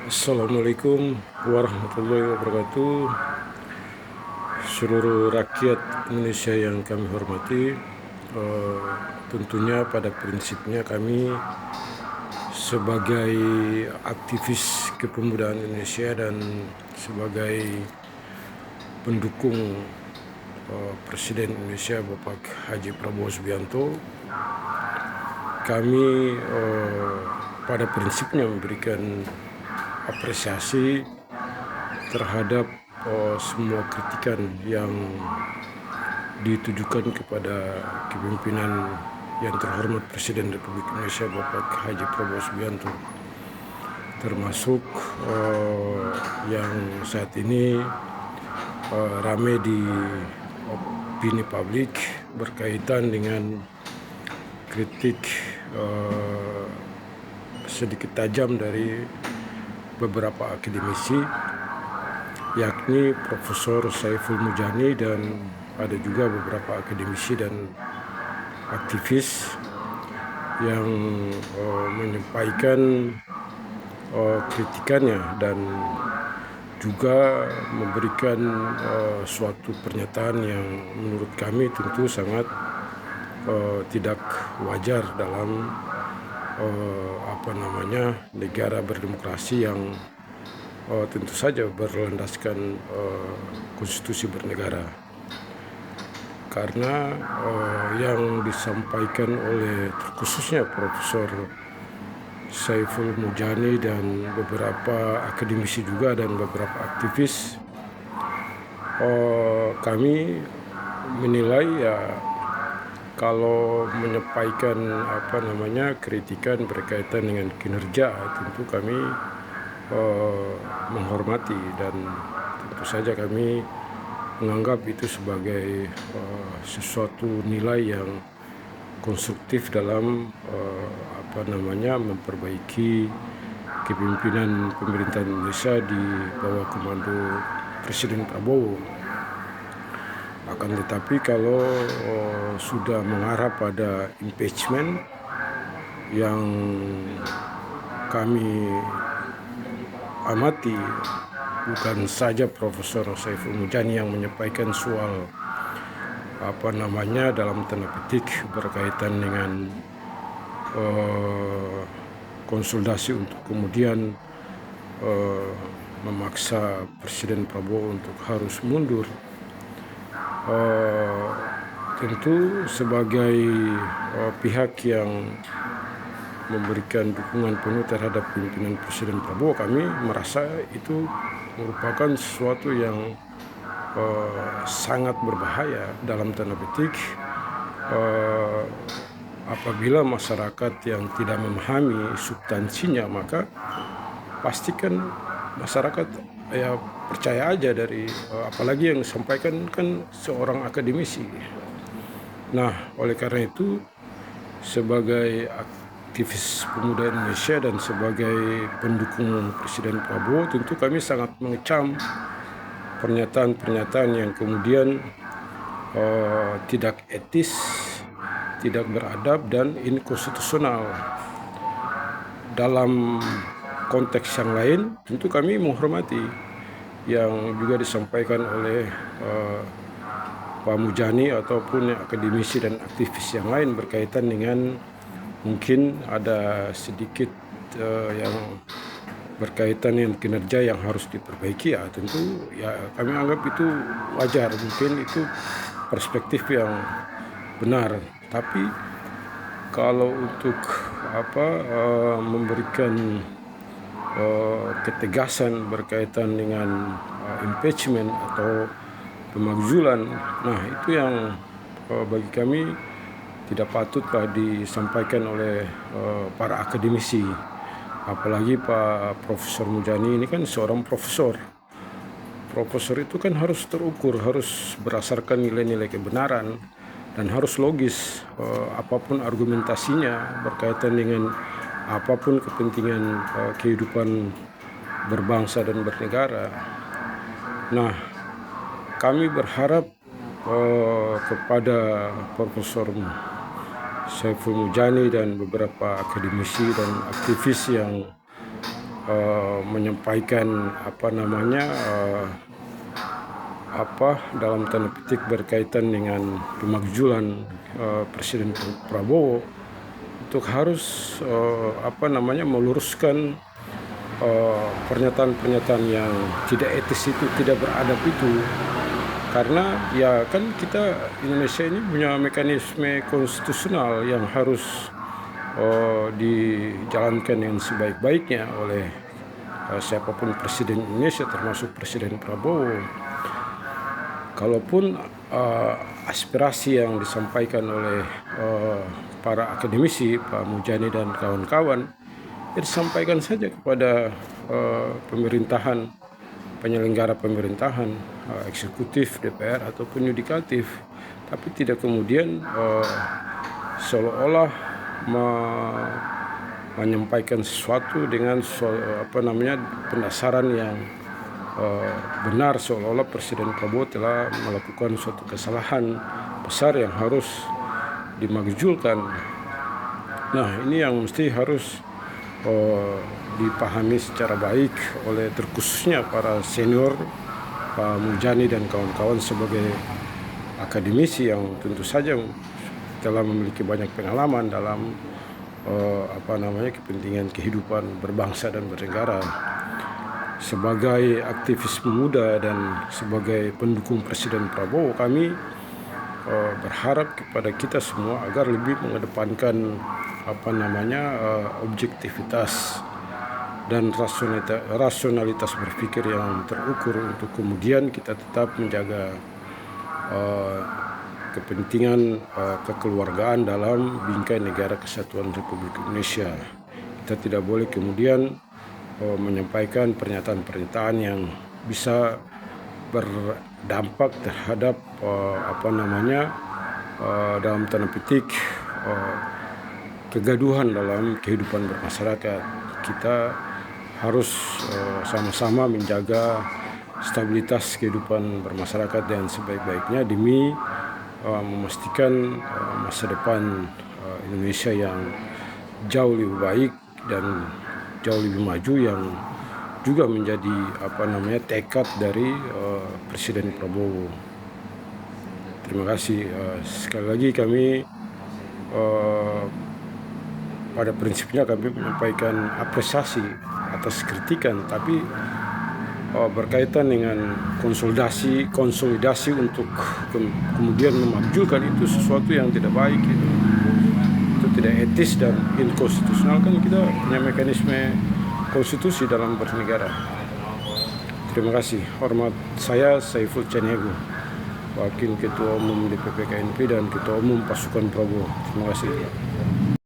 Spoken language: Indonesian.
Assalamualaikum warahmatullahi wabarakatuh. Seluruh rakyat Indonesia yang kami hormati, tentunya pada prinsipnya kami sebagai aktivis kepemudaan Indonesia dan sebagai pendukung Presiden Indonesia Bapak Haji Prabowo Subianto, kami pada prinsipnya memberikan apresiasi terhadap semua kritikan yang ditujukan kepada kepemimpinan yang terhormat Presiden Republik Indonesia Bapak Haji Prabowo Subianto, termasuk yang saat ini ramai di opini publik berkaitan dengan kritik sedikit tajam dari beberapa akademisi, yakni Profesor Saiful Mujani, dan ada juga beberapa akademisi dan aktivis yang menyampaikan kritikannya dan juga memberikan suatu pernyataan yang menurut kami tentu sangat tidak wajar dalam negara berdemokrasi yang tentu saja berlandaskan konstitusi bernegara. Karena yang disampaikan oleh khususnya Profesor Saiful Mujani dan beberapa akademisi juga dan beberapa aktivis, kami menilai ya kalau menyampaikan kritikan berkaitan dengan kinerja, tentu kami menghormati dan tentu saja kami menganggap itu sebagai sesuatu nilai yang konstruktif dalam memperbaiki kepemimpinan pemerintahan Indonesia di bawah komando Presiden Prabowo. Akan tetapi kalau sudah mengarah pada impeachment yang kami amati, bukan saja Profesor Saiful Mujani yang menyampaikan soal dalam tanda petik berkaitan dengan konsolidasi untuk kemudian memaksa Presiden Prabowo untuk harus mundur. Tentu sebagai pihak yang memberikan dukungan penuh terhadap pimpinan Presiden Prabowo, kami merasa itu merupakan sesuatu yang sangat berbahaya dalam tanda petik apabila masyarakat yang tidak memahami substansinya, maka pastikan masyarakat ya percaya aja dari apalagi yang disampaikan kan seorang akademisi. Nah, oleh karena itu sebagai aktivis pemuda Indonesia dan sebagai pendukung Presiden Prabowo, tentu kami sangat mengecam pernyataan-pernyataan yang kemudian tidak etis, tidak beradab, dan inkonstitusional. Dalam konteks yang lain, tentu kami menghormati yang juga disampaikan oleh Pak Mujani ataupun akademisi dan aktivis yang lain berkaitan dengan mungkin ada sedikit yang berkaitan dengan kinerja yang harus diperbaiki. Ya tentu ya kami anggap itu wajar, mungkin itu perspektif yang benar. Tapi kalau untuk memberikan ketegasan berkaitan dengan impeachment atau pemakzulan, nah itu yang bagi kami tidak patutlah disampaikan oleh para akademisi. Apalagi Pak Profesor Mujani ini kan seorang profesor. Profesor itu kan harus terukur, harus berdasarkan nilai-nilai kebenaran dan harus logis apapun argumentasinya berkaitan dengan apapun kepentingan kehidupan berbangsa dan bernegara. Nah, kami berharap kepada Profesor Saiful Mujani dan beberapa akademisi dan aktivis yang menyampaikan dalam tanda petik berkaitan dengan pemakzulan Presiden Prabowo, untuk harus meluruskan pernyataan-pernyataan yang tidak etis itu, tidak beradab itu. Karena ya kan kita Indonesia ini punya mekanisme konstitusional yang harus dijalankan dengan sebaik-baiknya oleh siapapun Presiden Indonesia, termasuk Presiden Prabowo. Kalaupun aspirasi yang disampaikan oleh para akademisi, Pak Mujani dan kawan-kawan, disampaikan saja kepada pemerintahan, penyelenggara pemerintahan, eksekutif, DPR ataupun yudikatif, tapi tidak kemudian seolah-olah menyampaikan sesuatu dengan pendasaran yang benar, seolah-olah Presiden Prabowo telah melakukan suatu kesalahan besar yang harus dimakzulkan. Nah, ini yang mesti harus dipahami secara baik oleh terkhususnya para senior, Pak Mujani dan kawan-kawan sebagai akademisi yang tentu saja telah memiliki banyak pengalaman dalam kepentingan kehidupan berbangsa dan bernegara. Sebagai aktivis muda dan sebagai pendukung Presiden Prabowo, kami berharap kepada kita semua agar lebih mengedepankan objektivitas dan rasionalitas berpikir yang terukur, untuk kemudian kita tetap menjaga kepentingan kekeluargaan dalam bingkai negara kesatuan Republik Indonesia. Kita tidak boleh kemudian menyampaikan pernyataan-pernyataan yang bisa berdampak terhadap dalam tanda petik kegaduhan dalam kehidupan bermasyarakat. Kita harus sama-sama menjaga stabilitas kehidupan bermasyarakat dan sebaik-baiknya demi memastikan masa depan Indonesia yang jauh lebih baik dan jauh lebih maju, yang juga menjadi tekad dari Presiden Prabowo. Terima kasih. Sekali lagi kami pada prinsipnya kami menyampaikan apresiasi atas kritikan, tapi berkaitan dengan konsolidasi untuk kemudian memakzulkan, itu sesuatu yang tidak baik, itu tidak etis dan inkonstitusional. Kan kita punya mekanisme konstitusi dalam bernegara. Terima kasih. Hormat saya Saiful Caniago, Wakil Ketua Umum DPP KNP dan Ketua Umum Pasukan Prabowo. Terima kasih.